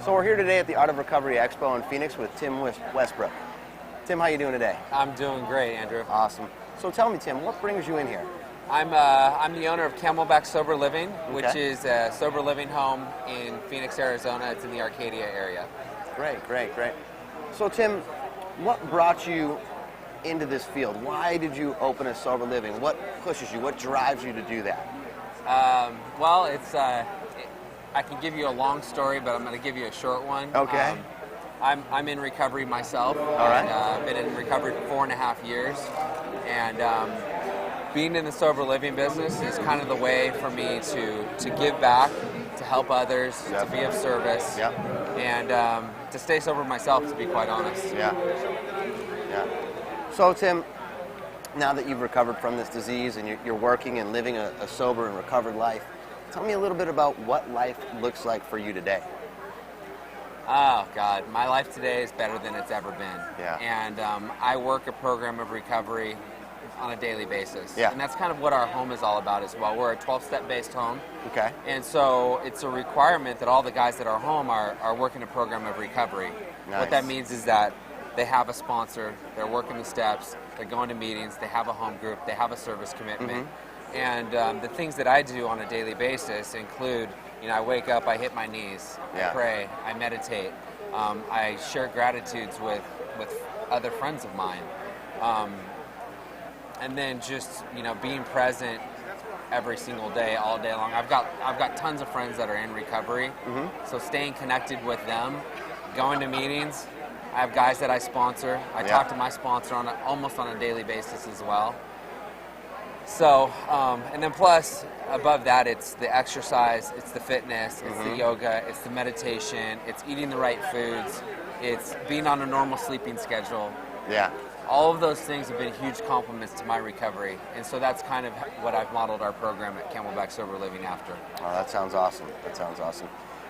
So we're here today at the Art of Recovery Expo in Phoenix with Tim Westbrook. Tim, how you doing today? I'm doing great, Andrew. Awesome. So tell me, Tim, what brings you in here? I'm the owner of Camelback Sober Living, which is a sober living home in Phoenix, Arizona. It's in the Arcadia area. Great. So Tim, what brought you into this field? Why did you open a sober living? What pushes you? What drives you to do that? Well, it's I can give you a long story, but I'm going to give you a short one. Okay. I'm in recovery myself. All right. And, I've been in recovery for 4.5 years, and being in the sober living business is kind of the way for me to give back, to help others, to be of service, and to stay sober myself, to be quite honest. Yeah. So Tim, now that you've recovered from this disease and you're working and living a sober and recovered life, tell me a little bit about what life looks like for you today. Oh, God. My life today is better than it's ever been. Yeah. And I work a program of recovery on a daily basis. Yeah. And that's kind of what our home is all about as well. We're a 12-step based home. Okay. And so it's a requirement that all the guys at our home are working a program of recovery. Nice. What that means is that they have a sponsor, they're working the steps, they're going to meetings, they have a home group, they have a service commitment. Mm-hmm. And the things that I do on a daily basis include, I wake up, I hit my knees, I pray, I meditate, I share gratitudes with other friends of mine, and then just being present every single day, all day long. I've got tons of friends that are in recovery, so staying connected with them, going to meetings. I have guys that I sponsor. I talk to my sponsor almost on a daily basis as well. So, and then plus, above that, it's the exercise, it's the fitness, it's the yoga, it's the meditation, it's eating the right foods, it's being on a normal sleeping schedule. Yeah. All of those things have been huge compliments to my recovery. And so that's kind of what I've modeled our program at Camelback Sober Living after. Oh, that sounds awesome.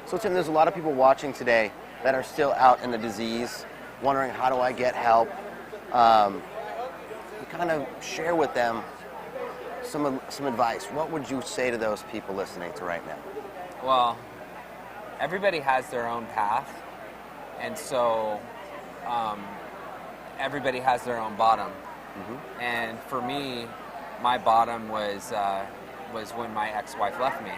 So Tim, there's a lot of people watching today that are still out in the disease, wondering how do I get help? Kind of share with them some advice. What would you say to those people listening to right now? Well, everybody has their own path, and so everybody has their own bottom. And for me, my bottom was when my ex-wife left me,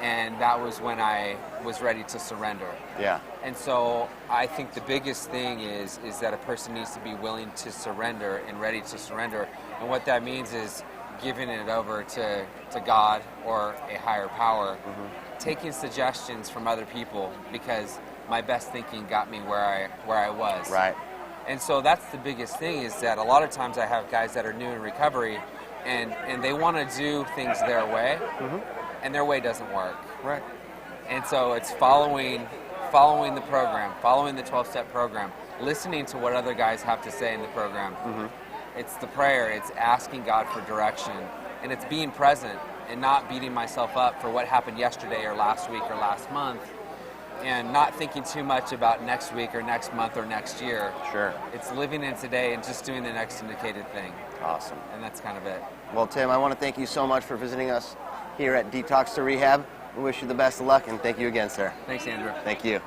and that was when I was ready to surrender. Yeah. And so I think the biggest thing is that a person needs to be willing to surrender and ready to surrender, and what that means is giving it over to God or a higher power, taking suggestions from other people, because my best thinking got me where I was. Right. And so that's the biggest thing, is that a lot of times I have guys that are new in recovery and they want to do things their way, and their way doesn't work. Right. And so it's following the program, following the 12-step program, listening to what other guys have to say in the program. It's the prayer, it's asking God for direction, and it's being present and not beating myself up for what happened yesterday or last week or last month, and not thinking too much about next week or next month or next year. Sure. It's living in today and just doing the next indicated thing. Awesome. And that's kind of it. Well, Tim, I want to thank you so much for visiting us here at Detox to Rehab. We wish you the best of luck, and thank you again, sir. Thanks, Andrew. Thank you.